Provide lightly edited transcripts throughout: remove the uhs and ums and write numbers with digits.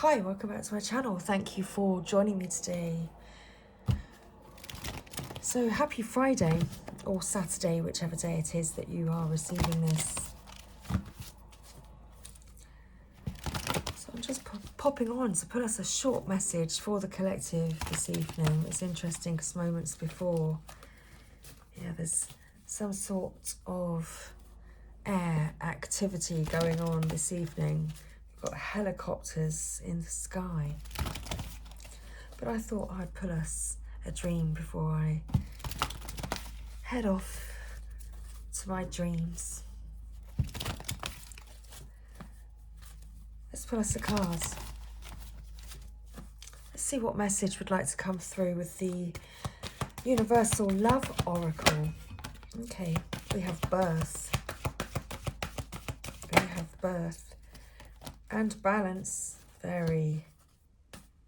Hi, welcome back to my channel. Thank you for joining me today. So happy Friday or Saturday, whichever day it is that you are receiving this. So I'm just popping on to put us a short message for the collective this evening. It's interesting because moments before, there's some sort of air activity going on this evening. We've got helicopters in the sky. But I thought I'd pull us a dream before I head off to my dreams. Let's pull us a card. Let's see what message would like to come through with the Universal Love Oracle. Okay, we have birth. We have birth and balance. Very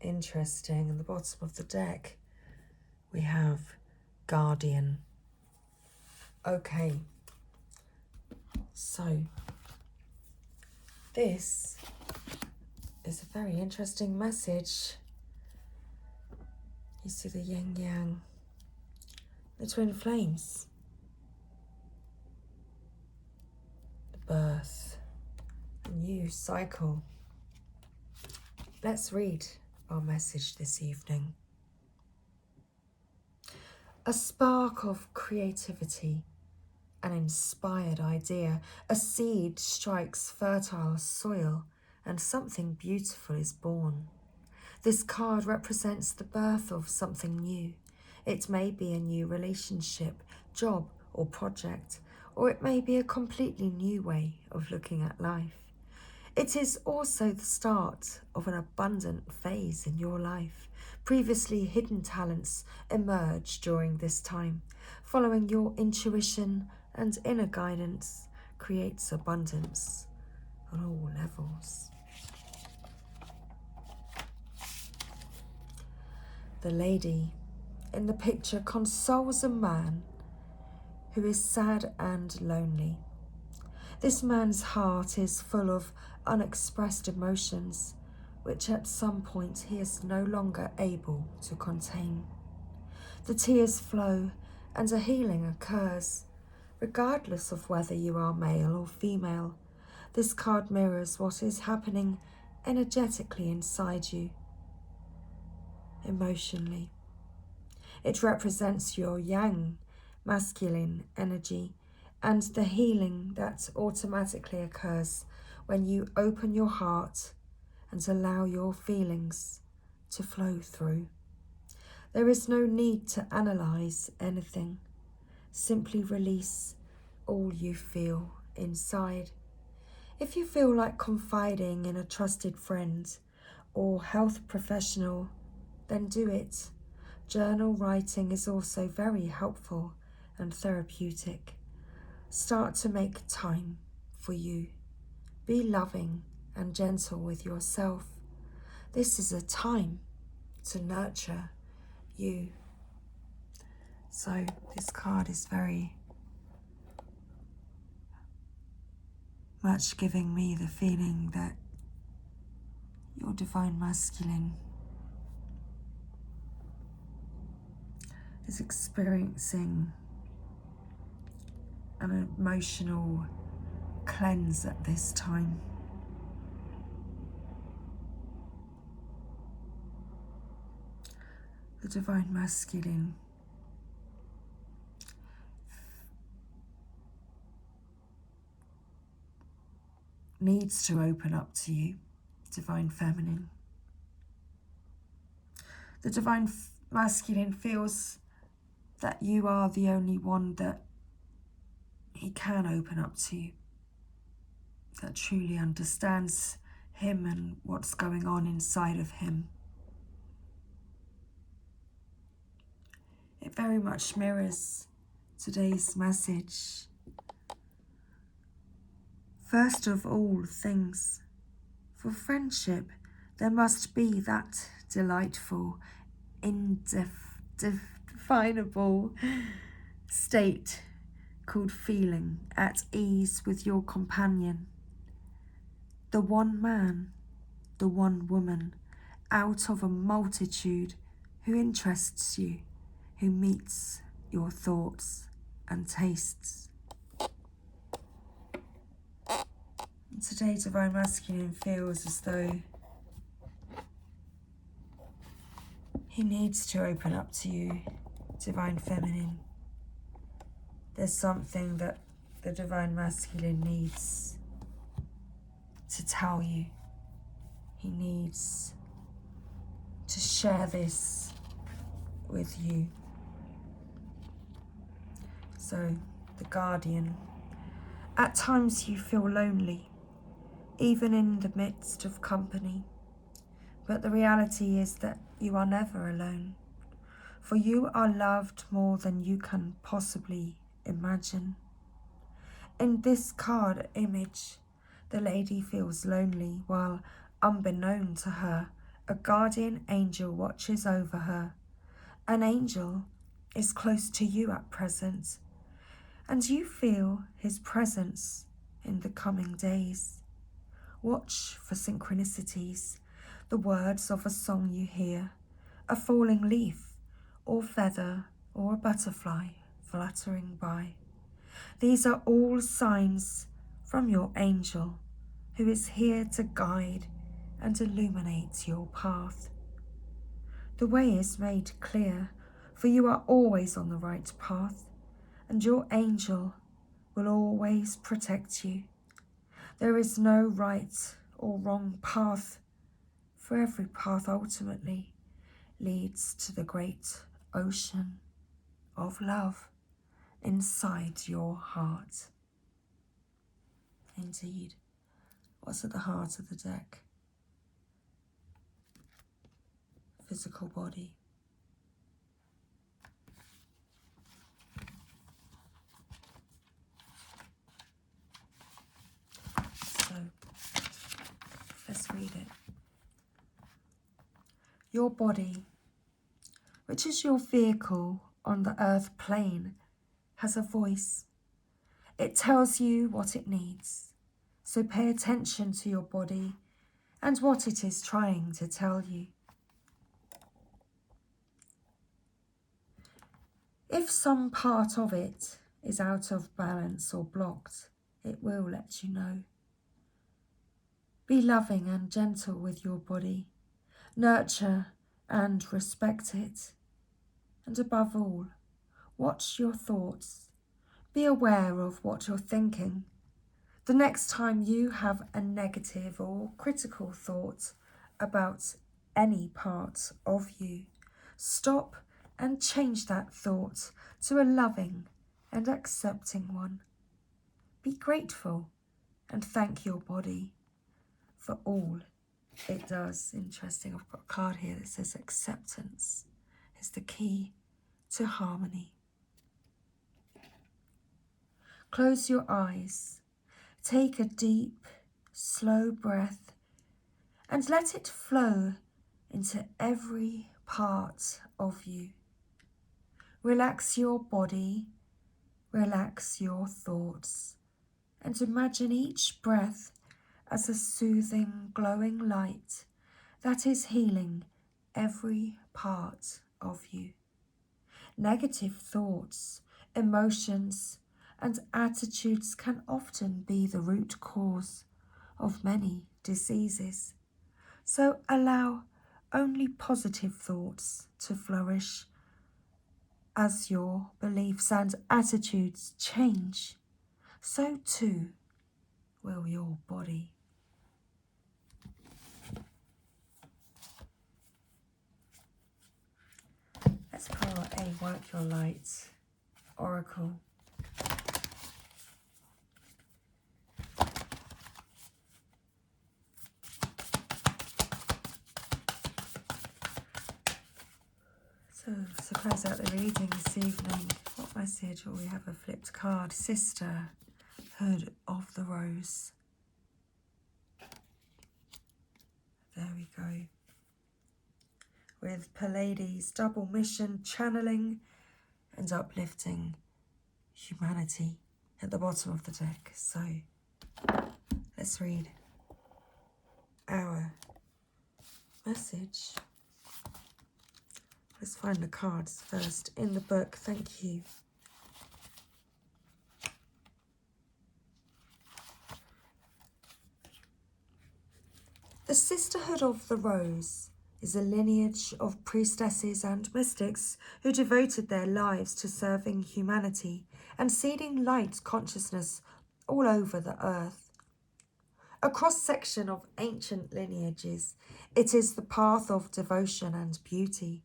interesting. In the bottom of the deck, we have Guardian. Okay, so this is a very interesting message. You see the yin yang, the twin flames, the birth, a new cycle. Let's read our message this evening. A spark of creativity, an inspired idea, a seed strikes fertile soil and something beautiful is born. This card represents the birth of something new. It may be a new relationship, job or project, or it may be a completely new way of looking at life. It is also the start of an abundant phase in your life. Previously hidden talents emerge during this time. Following your intuition and inner guidance creates abundance on all levels. The lady in the picture consoles a man who is sad and lonely. This man's heart is full of unexpressed emotions, which at some point he is no longer able to contain. The tears flow and a healing occurs, regardless of whether you are male or female. This card mirrors what is happening energetically inside you, emotionally. It represents your yang, masculine energy, and the healing that automatically occurs when you open your heart and allow your feelings to flow through. There is no need to analyze anything. Simply release all you feel inside. If you feel like confiding in a trusted friend or health professional, then do it. Journal writing is also very helpful and therapeutic. Start to make time for you. Be loving and gentle with yourself. This is a time to nurture you. So this card is very much giving me the feeling that your divine masculine is experiencing an emotional cleanse at this time. The divine masculine needs to open up to you, divine feminine. The divine masculine feels that you are the only one that he can open up to, that truly understands him and what's going on inside of him. It very much mirrors today's message. First of all things, for friendship, there must be that delightful, indefinable state called feeling at ease with your companion. The one man the one woman out of a multitude who interests you, who meets your thoughts and tastes. Today, Divine Masculine feels as though he needs to open up to you, Divine Feminine. There's something that the Divine Masculine needs to tell you. He needs to share this with you. So, the Guardian. At times you feel lonely, even in the midst of company. But the reality is that you are never alone, for you are loved more than you can possibly imagine. In this card image, the lady feels lonely while, unbeknown to her, a guardian angel watches over her. An angel is close to you at present, and you feel his presence in the coming days. Watch for synchronicities, the words of a song you hear, a falling leaf or feather or a butterfly fluttering by. These are all signs from your angel, who is here to guide and illuminate your path. The way is made clear, for you are always on the right path, and your angel will always protect you. There is no right or wrong path, for every path ultimately leads to the great ocean of love inside your heart. Indeed, what's at the heart of the deck? Physical body. So, let's read it. Your body, which is your vehicle on the earth plane, has a voice. It tells you what it needs. So pay attention to your body and what it is trying to tell you. If some part of it is out of balance or blocked, it will let you know. Be loving and gentle with your body. Nurture and respect it. And above all, watch your thoughts. Be aware of what you're thinking. The next time you have a negative or critical thought about any part of you, stop and change that thought to a loving and accepting one. Be grateful and thank your body for all it does. Interesting, I've got a card here that says acceptance is the key to harmony. Close your eyes, take a deep, slow breath and let it flow into every part of you. Relax your body, relax your thoughts, and imagine each breath as a soothing, glowing light that is healing every part of you. Negative thoughts, emotions, and attitudes can often be the root cause of many diseases. So allow only positive thoughts to flourish. As your beliefs and attitudes change, so too will your body. Let's pull a Work Your Light Oracle. So, to close out the reading this evening, what message will we have? A flipped card, Sisterhood of the Rose. There we go. With Pleiades, double mission, channeling and uplifting humanity at the bottom of the deck. So let's read our message. Let's find the cards first in the book. Thank you. The Sisterhood of the Rose is a lineage of priestesses and mystics who devoted their lives to serving humanity and seeding light consciousness all over the earth. A cross-section of ancient lineages, it is the path of devotion and beauty.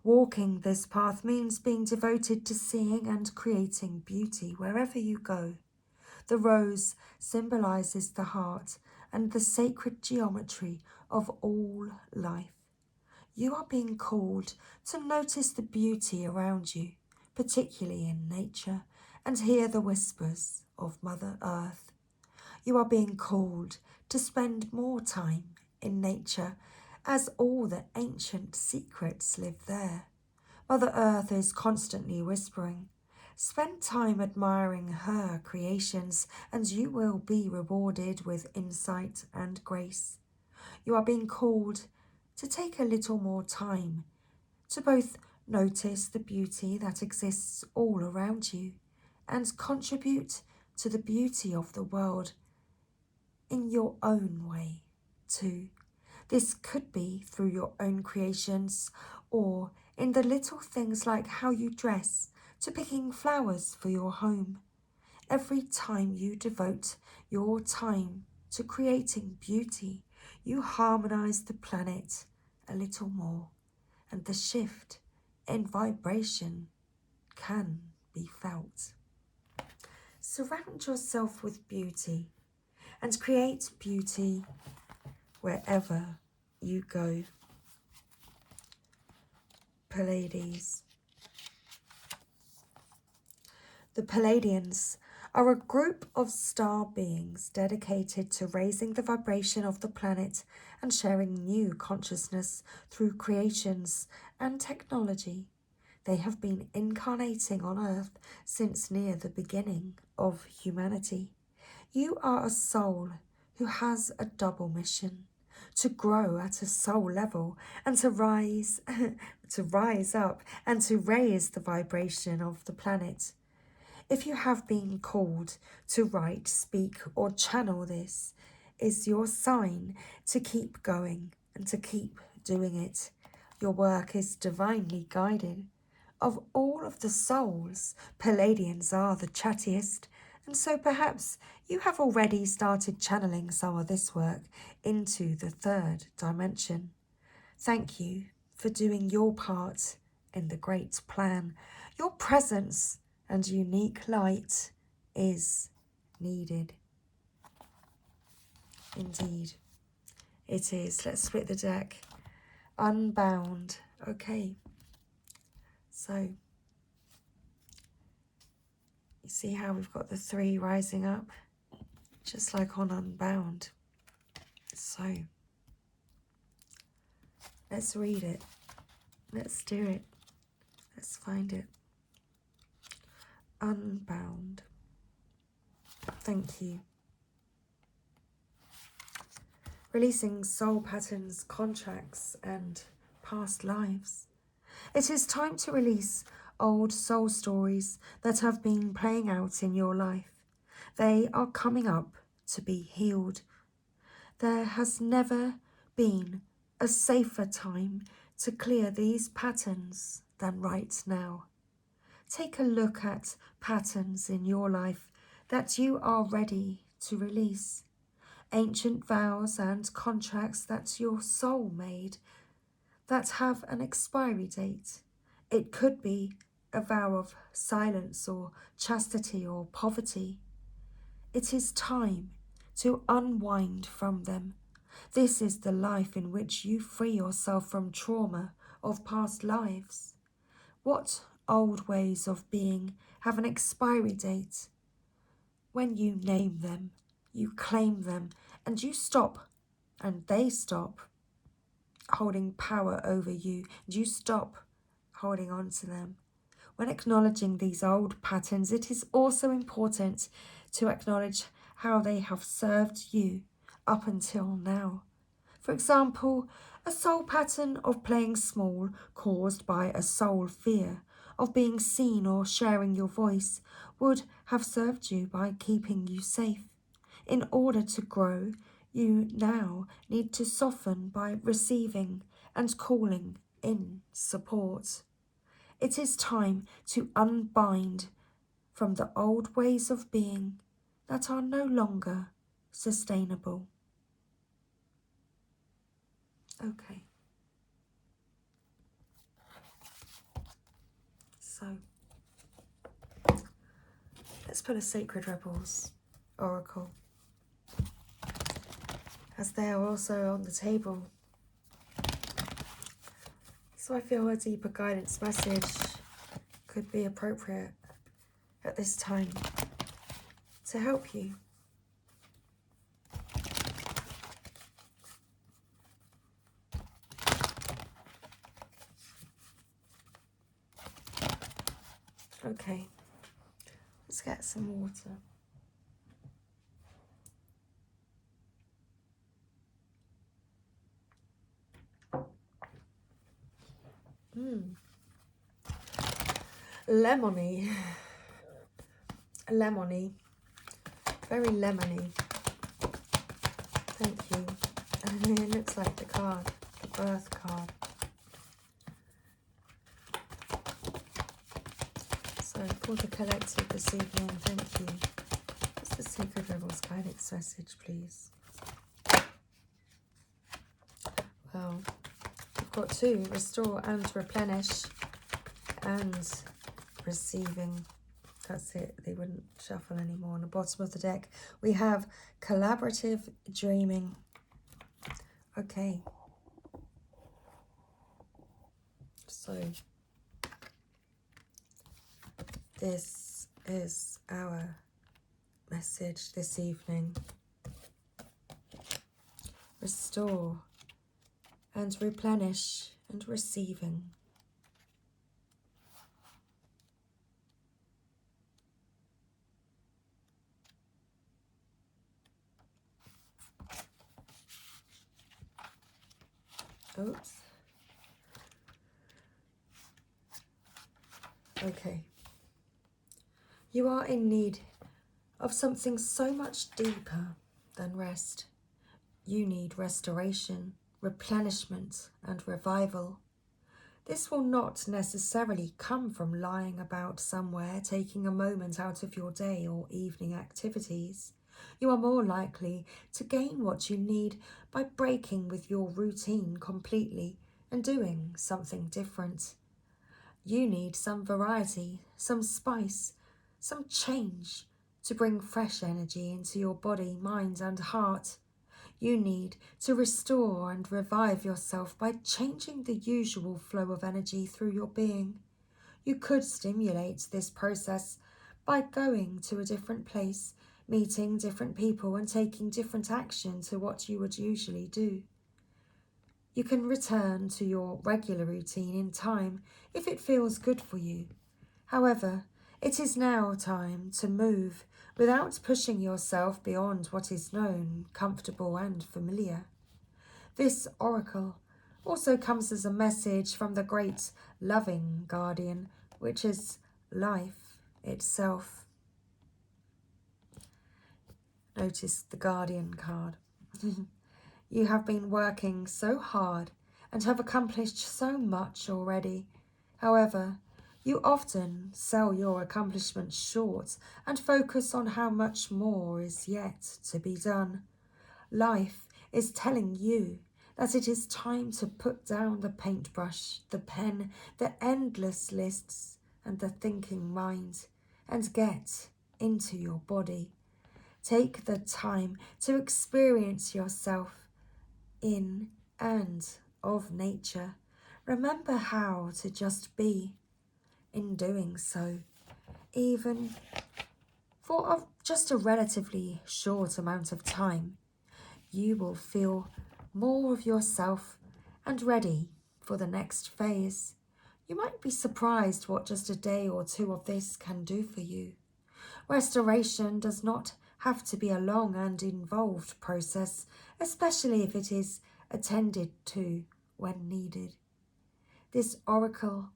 Walking this path means being devoted to seeing and creating beauty wherever you go. The rose symbolizes the heart and the sacred geometry of all life. You are being called to notice the beauty around you, particularly in nature, and hear the whispers of Mother Earth. You are being called to spend more time in nature, as all the ancient secrets live there. Mother Earth is constantly whispering. Spend time admiring her creations, and you will be rewarded with insight and grace. You are being called to take a little more time to both notice the beauty that exists all around you and contribute to the beauty of the world in your own way too. This could be through your own creations or in the little things like how you dress to picking flowers for your home. Every time you devote your time to creating beauty, you harmonize the planet a little more, and the shift in vibration can be felt. Surround yourself with beauty and create beauty wherever you go. Pleiades. The Pleiadians are a group of star beings dedicated to raising the vibration of the planet and sharing new consciousness through creations and technology. They have been incarnating on Earth since near the beginning of humanity. You are a soul who has a double mission: to grow at a soul level and to rise up and to raise the vibration of the planet. If you have been called to write, speak, or channel, this is your sign to keep going and to keep doing it. Your work is divinely guided. Of all of the souls, Pleiadians are the chattiest, and so perhaps you have already started channeling some of this work into the third dimension. Thank you for doing your part in the great plan. Your presence and unique light is needed. Indeed, it is. Let's split the deck. Unbound. Okay. So, you see how we've got the 3 rising up? Just like on Unbound. So, let's read it. Let's do it. Let's find it. Unbound. Thank you. Releasing soul patterns, contracts, and past lives. It is time to release old soul stories that have been playing out in your life. They are coming up to be healed. There has never been a safer time to clear these patterns than right now. Take a look at patterns in your life that you are ready to release. Ancient vows and contracts that your soul made that have an expiry date. It could be a vow of silence or chastity or poverty. It is time to unwind from them. This is the life in which you free yourself from trauma of past lives. What old ways of being have an expiry date? When you name them, you claim them, and you stop, and they stop holding power over you, and you stop holding on to them. When acknowledging these old patterns, it is also important to acknowledge how they have served you up until now. For example, a soul pattern of playing small caused by a soul fear of being seen or sharing your voice would have served you by keeping you safe. In order to grow, you now need to soften by receiving and calling in support. It is time to unbind from the old ways of being that are no longer sustainable. Okay. So, let's pull a Sacred Rebels Oracle, as they are also on the table. So I feel a deeper guidance message could be appropriate at this time to help you. Okay, let's get some water. Lemony. Lemony. Very lemony. Thank you. And it looks like the card, the birth card. So for the collective this evening, thank you. What's the Sacred Rebels guidance message, please? Well, we've got 2, restore and replenish, and receiving. That's it, they wouldn't shuffle anymore. On the bottom of the deck, we have collaborative dreaming. Okay. So, this is our message this evening. Restore and replenish and receiving. Oops. Okay. You are in need of something so much deeper than rest. You need restoration, replenishment, and revival. This will not necessarily come from lying about somewhere, taking a moment out of your day or evening activities. You are more likely to gain what you need by breaking with your routine completely and doing something different. You need some variety, some spice, some change to bring fresh energy into your body, mind, and heart. You need to restore and revive yourself by changing the usual flow of energy through your being. You could stimulate this process by going to a different place, meeting different people, and taking different action to what you would usually do. You can return to your regular routine in time if it feels good for you. However, it is now time to move without pushing yourself beyond what is known, comfortable, and familiar. This oracle also comes as a message from the great loving guardian, which is life itself. Notice the guardian card. You have been working so hard and have accomplished so much already. However, you often sell your accomplishments short and focus on how much more is yet to be done. Life is telling you that it is time to put down the paintbrush, the pen, the endless lists, and the thinking mind, and get into your body. Take the time to experience yourself in and of nature. Remember how to just be. In doing so, even for just a relatively short amount of time, you will feel more of yourself and ready for the next phase. You might be surprised what just a day or 2 of this can do for you. Restoration does not have to be a long and involved process, especially if it is attended to when needed. This oracle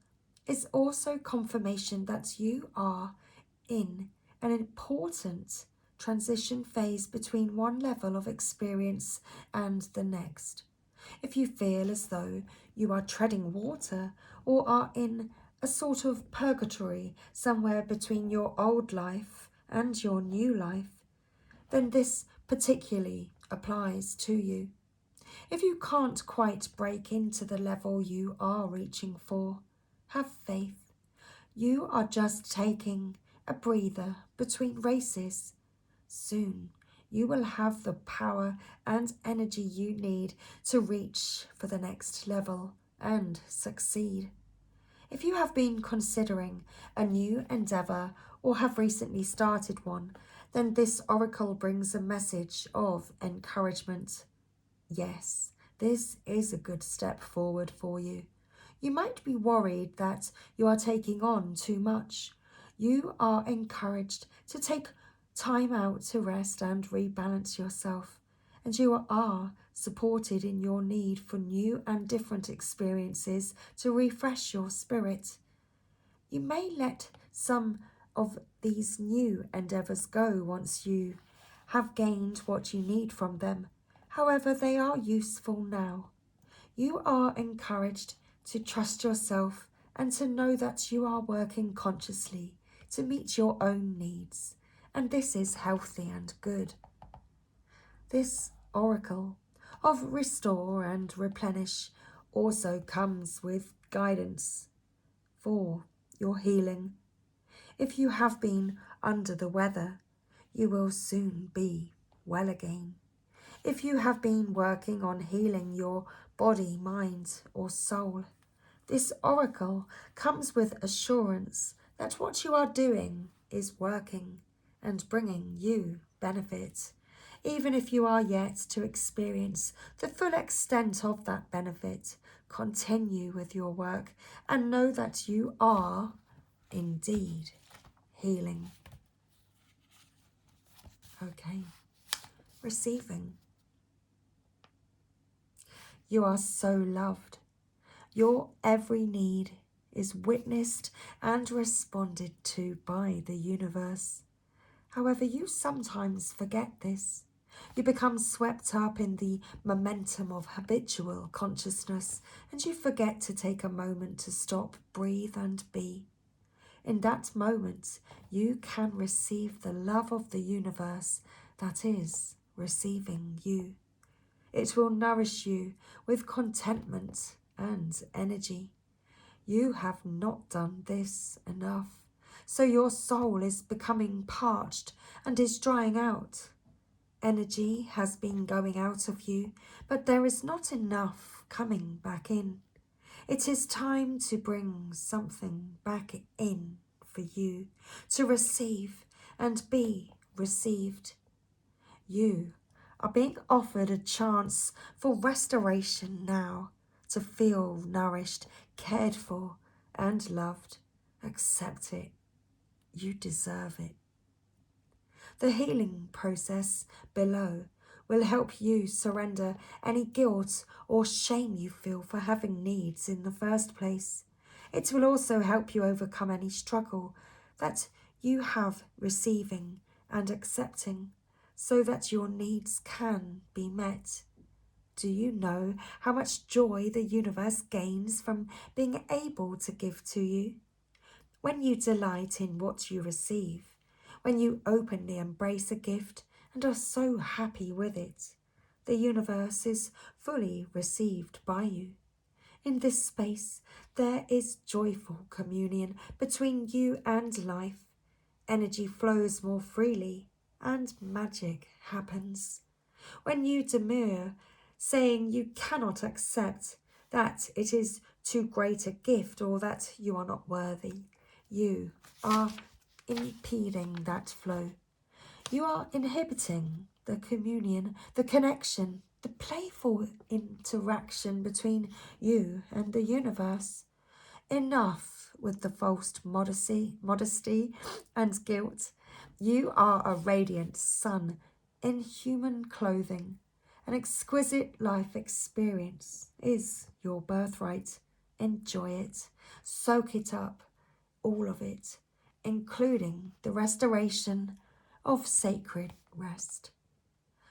is also confirmation that you are in an important transition phase between one level of experience and the next. If you feel as though you are treading water or are in a sort of purgatory somewhere between your old life and your new life, then this particularly applies to you. If you can't quite break into the level you are reaching for, have faith. You are just taking a breather between races. Soon you will have the power and energy you need to reach for the next level and succeed. If you have been considering a new endeavor or have recently started one, then this oracle brings a message of encouragement. Yes, this is a good step forward for you. You might be worried that you are taking on too much. You are encouraged to take time out to rest and rebalance yourself, and you are supported in your need for new and different experiences to refresh your spirit. You may let some of these new endeavors go once you have gained what you need from them. However, they are useful now. You are encouraged to trust yourself and to know that you are working consciously to meet your own needs, and this is healthy and good. This oracle of restore and replenish also comes with guidance for your healing. If you have been under the weather, you will soon be well again. If you have been working on healing your body, mind, or soul, this oracle comes with assurance that what you are doing is working and bringing you benefit. Even if you are yet to experience the full extent of that benefit, continue with your work and know that you are indeed healing. Okay, receiving. You are so loved. Your every need is witnessed and responded to by the universe. However, you sometimes forget this. You become swept up in the momentum of habitual consciousness, and you forget to take a moment to stop, breathe, and be. In that moment, you can receive the love of the universe that is receiving you. It will nourish you with contentment and energy. You have not done this enough, so your soul is becoming parched and is drying out. Energy has been going out of you, but there is not enough coming back in. It is time to bring something back in for you, to receive and be received. You are being offered a chance for restoration now, to feel nourished, cared for, and loved. Accept it. You deserve it. The healing process below will help you surrender any guilt or shame you feel for having needs in the first place. It will also help you overcome any struggle that you have receiving and accepting, so that your needs can be met. Do you know how much joy the universe gains from being able to give to you? When you delight in what you receive, when you openly embrace a gift and are so happy with it, the universe is fully received by you. In this space, there is joyful communion between you and life. Energy flows more freely and magic happens. When you demur, saying you cannot accept, that it is too great a gift or that you are not worthy, you are impeding that flow. You are inhibiting the communion, the connection, the playful interaction between you and the universe. Enough with the false modesty and guilt. You are a radiant sun in human clothing, An exquisite life experience is your birthright. Enjoy it. Soak it up, all of it, including the restoration of sacred rest.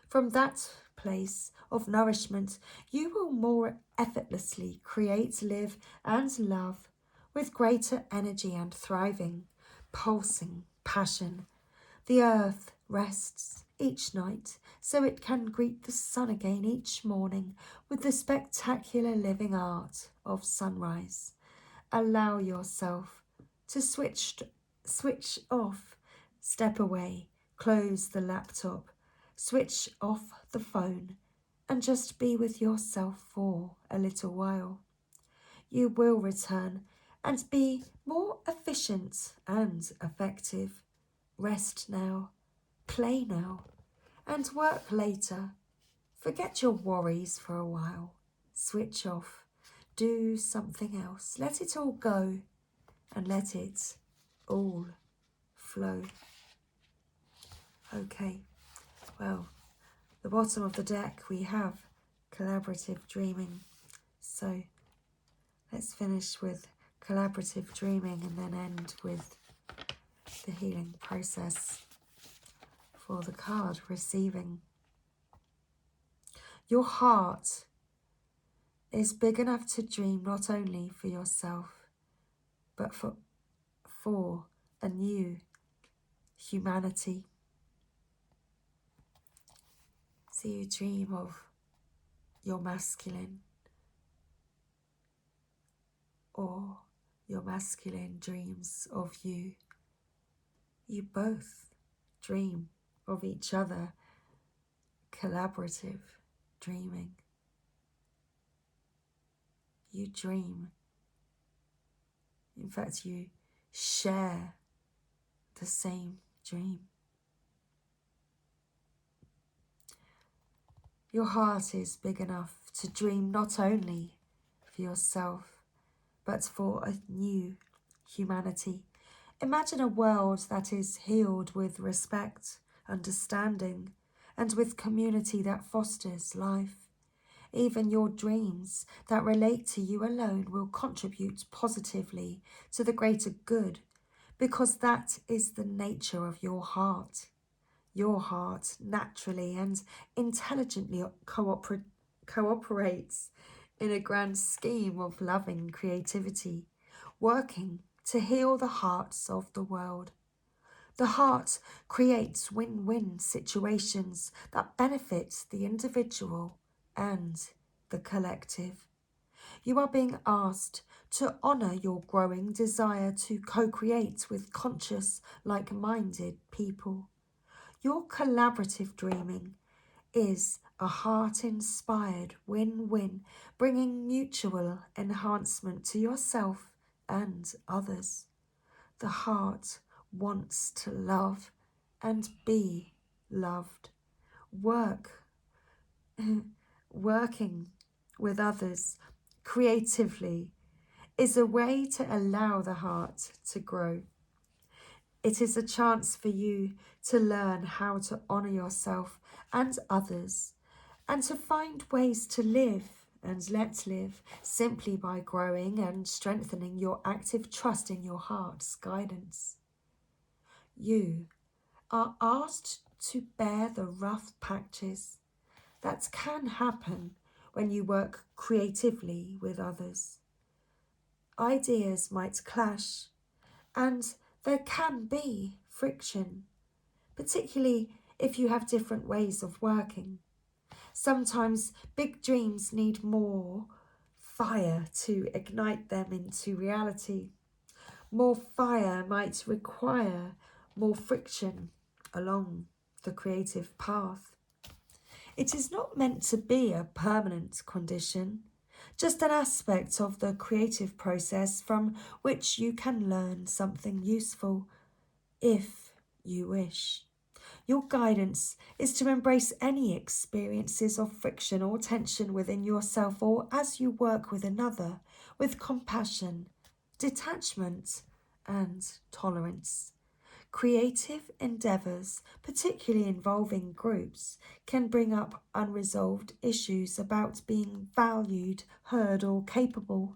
From that place of nourishment, you will more effortlessly create, live, and love with greater energy and thriving, pulsing passion. The earth rests each night so it can greet the sun again each morning with the spectacular living art of sunrise. Allow yourself to switch off, step away, close the laptop, switch off the phone, and just be with yourself for a little while. You will return and be more efficient and effective. Rest now, play now, and work later. Forget your worries for a while. Switch off. Do something else. Let it all go and let it all flow. Okay, well, the bottom of the deck we have collaborative dreaming. So let's finish with collaborative dreaming and then end with the healing process for the card receiving. Your heart is big enough to dream not only for yourself, but for a new humanity. So you dream of your masculine, or your masculine dreams of you. You both dream of each other, collaborative dreaming. You dream. In fact, you share the same dream. Your heart is big enough to dream not only for yourself, but for a new humanity. Imagine a world that is healed with respect, understanding, and with community that fosters life. Even your dreams that relate to you alone will contribute positively to the greater good, because that is the nature of your heart. Your heart naturally and intelligently cooperates in a grand scheme of loving creativity, working to heal the hearts of the world. The heart creates win-win situations that benefit the individual and the collective. You are being asked to honour your growing desire to co-create with conscious, like-minded people. Your collaborative dreaming is a heart-inspired win-win, bringing mutual enhancement to yourself and others. The heart wants to love and be loved. Working with others creatively is a way to allow the heart to grow. It is a chance for you to learn how to honour yourself and others, and to find ways to live and let live simply by growing and strengthening your active trust in your heart's guidance. You are asked to bear the rough patches that can happen when you work creatively with others. Ideas might clash, and there can be friction, particularly if you have different ways of working. Sometimes big dreams need more fire to ignite them into reality. More fire might require more friction along the creative path. It is not meant to be a permanent condition, just an aspect of the creative process from which you can learn something useful if you wish. Your guidance is to embrace any experiences of friction or tension within yourself or as you work with another with compassion, detachment, and tolerance. Creative endeavours, particularly involving groups, can bring up unresolved issues about being valued, heard, or capable.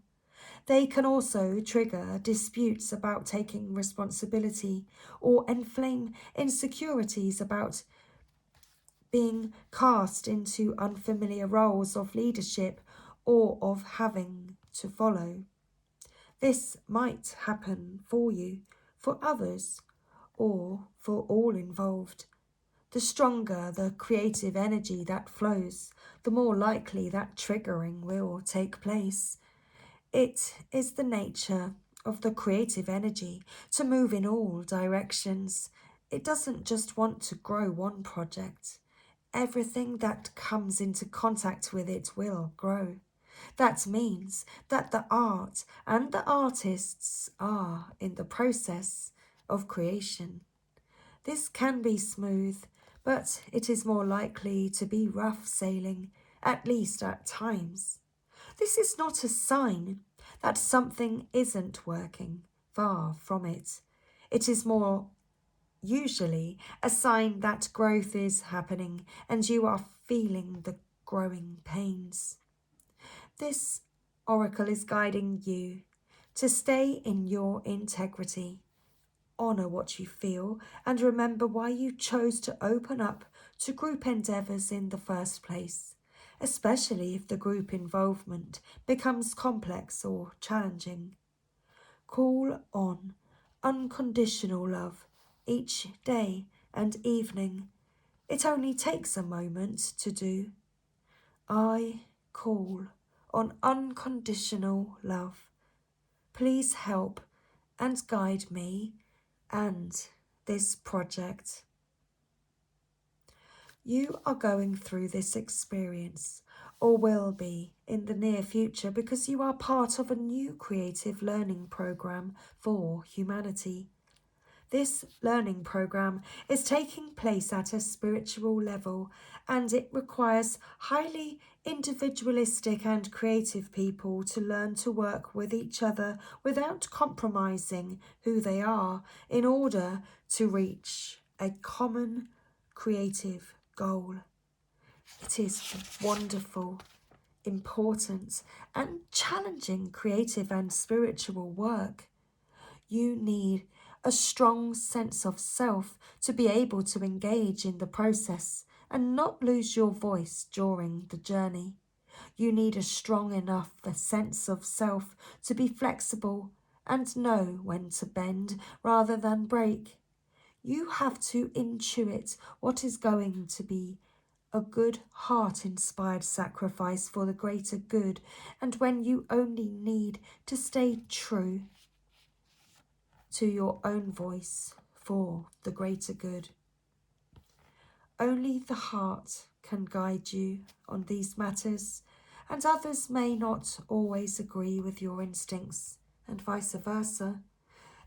They can also trigger disputes about taking responsibility or inflame insecurities about being cast into unfamiliar roles of leadership or of having to follow. This might happen for you, for others, or for all involved. The stronger the creative energy that flows, the more likely that triggering will take place. It is the nature of the creative energy to move in all directions. It doesn't just want to grow one project. Everything that comes into contact with it will grow. That means that the art and the artists are in the process of creation. This can be smooth, but it is more likely to be rough sailing, at least at times. This is not a sign that something isn't working, far from it. It is more usually a sign that growth is happening and you are feeling the growing pains. This oracle is guiding you to stay in your integrity. Honour what you feel and remember why you chose to open up to group endeavours in the first place, especially if the group involvement becomes complex or challenging. Call on unconditional love each day and evening. It only takes a moment to do. I call on unconditional love. Please help and guide me and this project. You are going through this experience, or will be in the near future, because you are part of a new creative learning program for humanity. This learning program is taking place at a spiritual level, and it requires highly individualistic and creative people to learn to work with each other without compromising who they are in order to reach a common creative goal. It is wonderful, important, and challenging creative and spiritual work. You need a strong sense of self to be able to engage in the process and not lose your voice during the journey. You need a strong enough sense of self to be flexible and know when to bend rather than break. You have to intuit what is going to be a good heart-inspired sacrifice for the greater good, and when you only need to stay true to your own voice for the greater good. Only the heart can guide you on these matters, and others may not always agree with your instincts, and vice versa.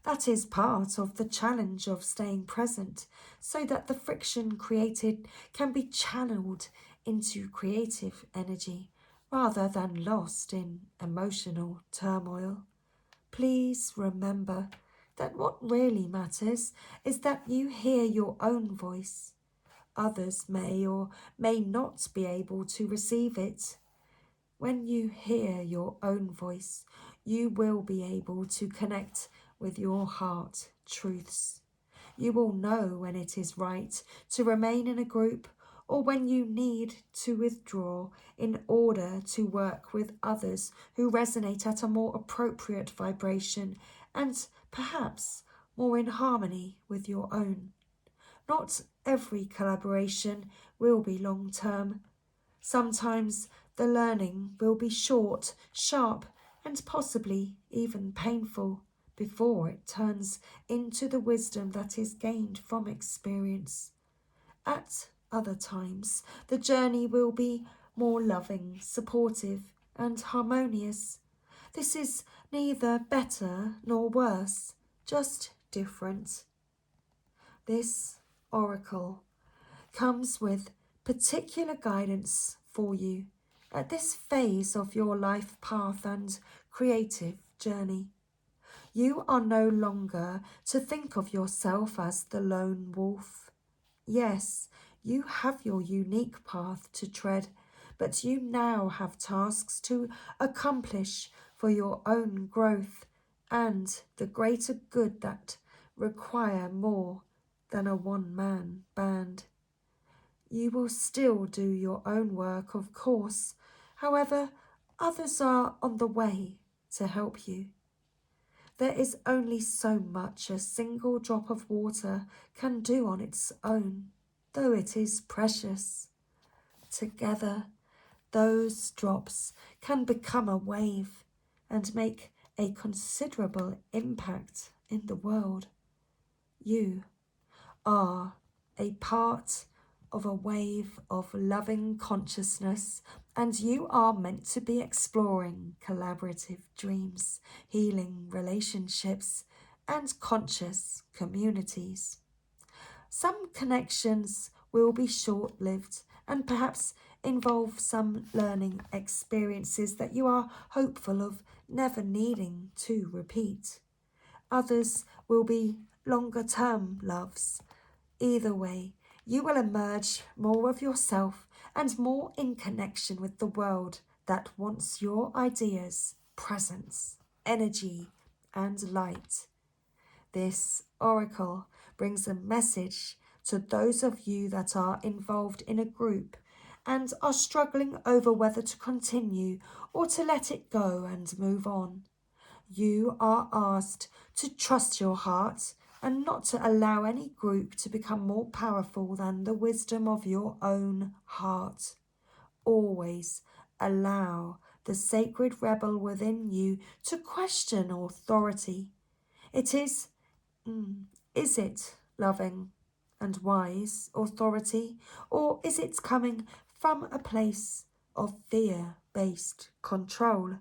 That is part of the challenge of staying present, so that the friction created can be channeled into creative energy rather than lost in emotional turmoil. Please remember that what really matters is that you hear your own voice. Others may or may not be able to receive it. When you hear your own voice, you will be able to connect with your heart truths. You will know when it is right to remain in a group or when you need to withdraw in order to work with others who resonate at a more appropriate vibration and perhaps more in harmony with your own. Not every collaboration will be long-term. Sometimes the learning will be short, sharp, and possibly even painful before it turns into the wisdom that is gained from experience. At other times, the journey will be more loving, supportive, and harmonious. This is neither better nor worse, just different. This oracle comes with particular guidance for you at this phase of your life path and creative journey. You are no longer to think of yourself as the lone wolf. Yes, you have your unique path to tread, but you now have tasks to accomplish for your own growth and the greater good that require more than a one-man band. You will still do your own work, of course. However, others are on the way to help you. There is only so much a single drop of water can do on its own, though it is precious. Together, those drops can become a wave and make a considerable impact in the world. You are a part of a wave of loving consciousness, and you are meant to be exploring collaborative dreams, healing relationships, and conscious communities. Some connections will be short-lived and perhaps involve some learning experiences that you are hopeful of never needing to repeat. Others will be longer-term loves. Either way, you will emerge more of yourself and more in connection with the world that wants your ideas, presence, energy, and light. This oracle brings a message to those of you that are involved in a group and are struggling over whether to continue or to let it go and move on. You are asked to trust your heart and not to allow any group to become more powerful than the wisdom of your own heart. Always allow the sacred rebel within you to question authority. Is it loving and wise authority, or is it coming from a place of fear-based control?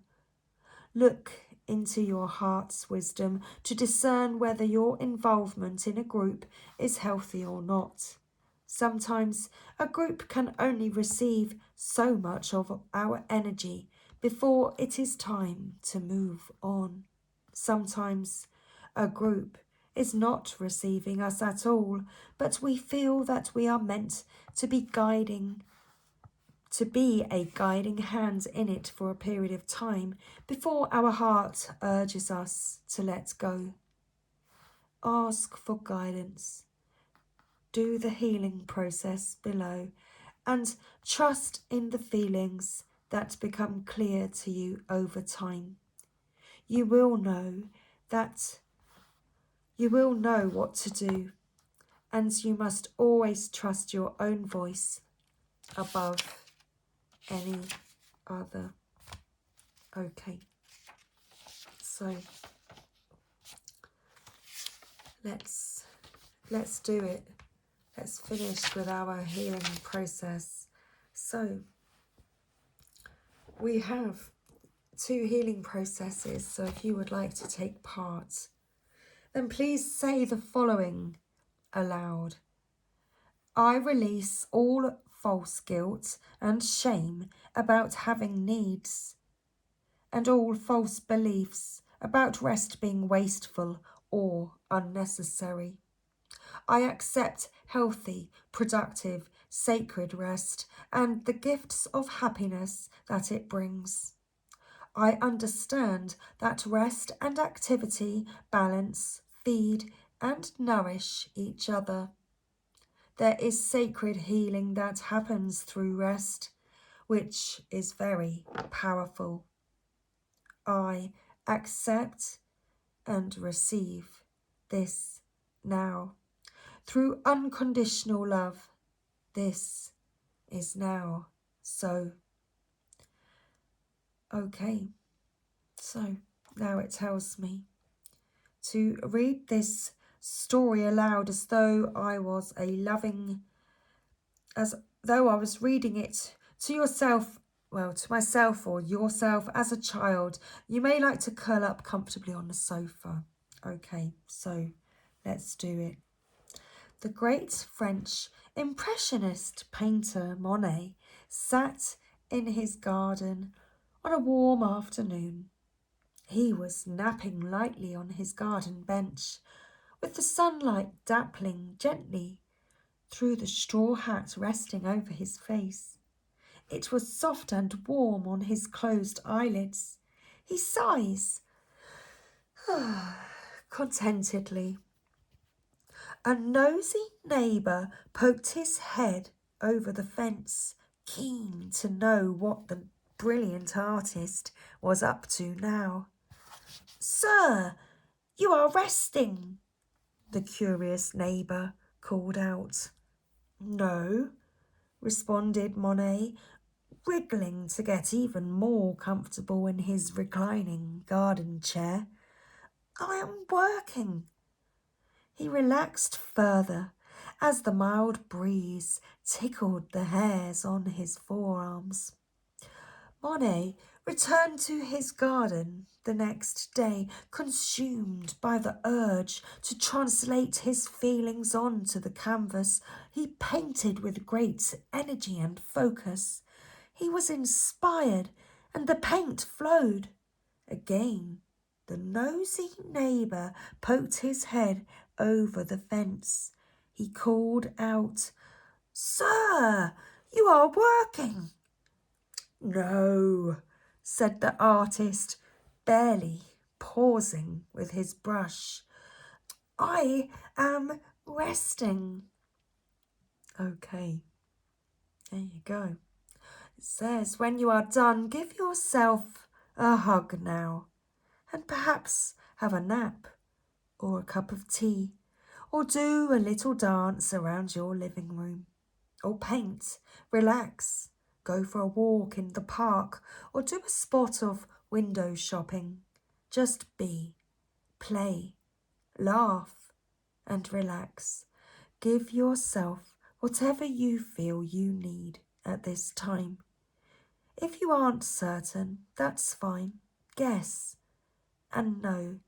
Look into your heart's wisdom to discern whether your involvement in a group is healthy or not. Sometimes a group can only receive so much of our energy before it is time to move on. Sometimes a group is not receiving us at all, but we feel that we are meant to be a guiding hand in it for a period of time before our heart urges us to let go. Ask for guidance. Do the healing process below and trust in the feelings that become clear to you over time. You will know what to do, and you must always trust your own voice above any other. Okay, so let's do it. Let's finish with our healing process. So we have 2 healing processes, so if you would like to take part, then please say the following aloud. I release all false guilt and shame about having needs, and all false beliefs about rest being wasteful or unnecessary. I accept healthy, productive, sacred rest and the gifts of happiness that it brings. I understand that rest and activity balance, feed, and nourish each other. There is sacred healing that happens through rest, which is very powerful. I accept and receive this now. Through unconditional love, this is now so. Okay, so now it tells me to read this story aloud as though I was reading it to yourself, well, to myself or yourself as a child. You may like to curl up comfortably on the sofa. Okay, so let's do it. The great French Impressionist painter Monet sat in his garden on a warm afternoon. He was napping lightly on his garden bench, with the sunlight dappling gently through the straw hat resting over his face. It was soft and warm on his closed eyelids. He sighs contentedly. A nosy neighbour poked his head over the fence, keen to know what the brilliant artist was up to now. "Sir, you are resting," the curious neighbour called out. "No," responded Monet, wriggling to get even more comfortable in his reclining garden chair. "I am working." He relaxed further as the mild breeze tickled the hairs on his forearms. Monet returned to his garden the next day, consumed by the urge to translate his feelings onto the canvas. He painted with great energy and focus. He was inspired, and the paint flowed. Again, the nosy neighbour poked his head over the fence. He called out, "Sir, you are working." "No," said the artist, barely pausing with his brush. "I am resting." Okay, there you go. It says, when you are done, give yourself a hug now, and perhaps have a nap, or a cup of tea, or do a little dance around your living room, or paint, relax, go for a walk in the park, or do a spot of window shopping. Just be, play, laugh, and relax. Give yourself whatever you feel you need at this time. If you aren't certain, that's fine. Guess, and know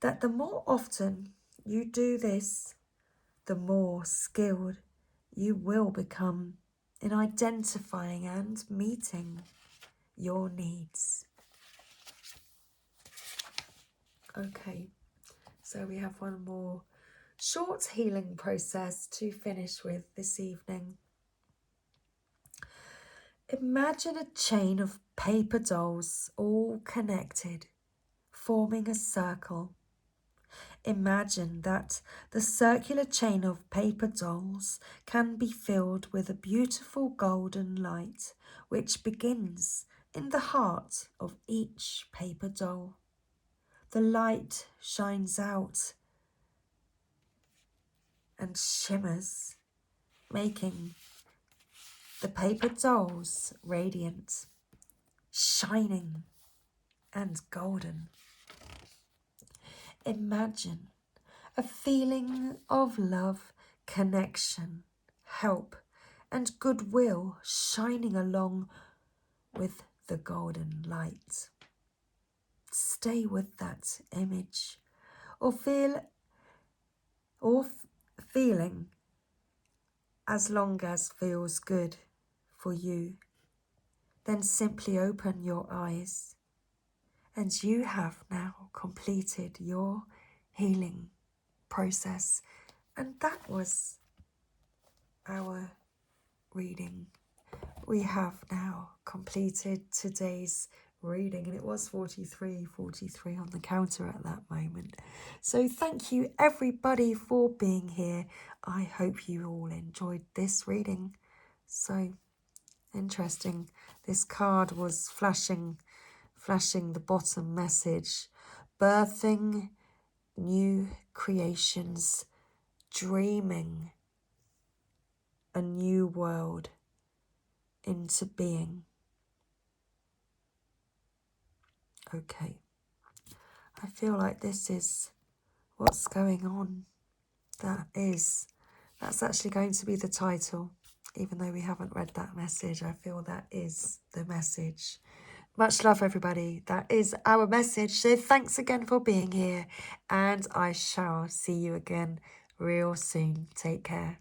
that the more often you do this, the more skilled you will become in identifying and meeting your needs. Okay, so we have one more short healing process to finish with this evening. Imagine a chain of paper dolls all connected, forming a circle. Imagine that the circular chain of paper dolls can be filled with a beautiful golden light, which begins in the heart of each paper doll. The light shines out and shimmers, making the paper dolls radiant, shining, and golden. Imagine a feeling of love, connection, help, and goodwill shining along with the golden light. Stay with that image, or feeling as long as feels good for you. Then simply open your eyes, and you have now completed your healing process. And that was our reading. We have now completed today's reading, and it was 43 on the counter at that moment. So thank you everybody for being here. I hope you all enjoyed this reading. So interesting. This card was flashing the bottom message: birthing new creations, dreaming a new world into being. Okay, I feel like this is what's going on. That's actually going to be the title, even though we haven't read that message. I feel that is the message. Much love, everybody. That is our message. So thanks again for being here, and I shall see you again real soon. Take care.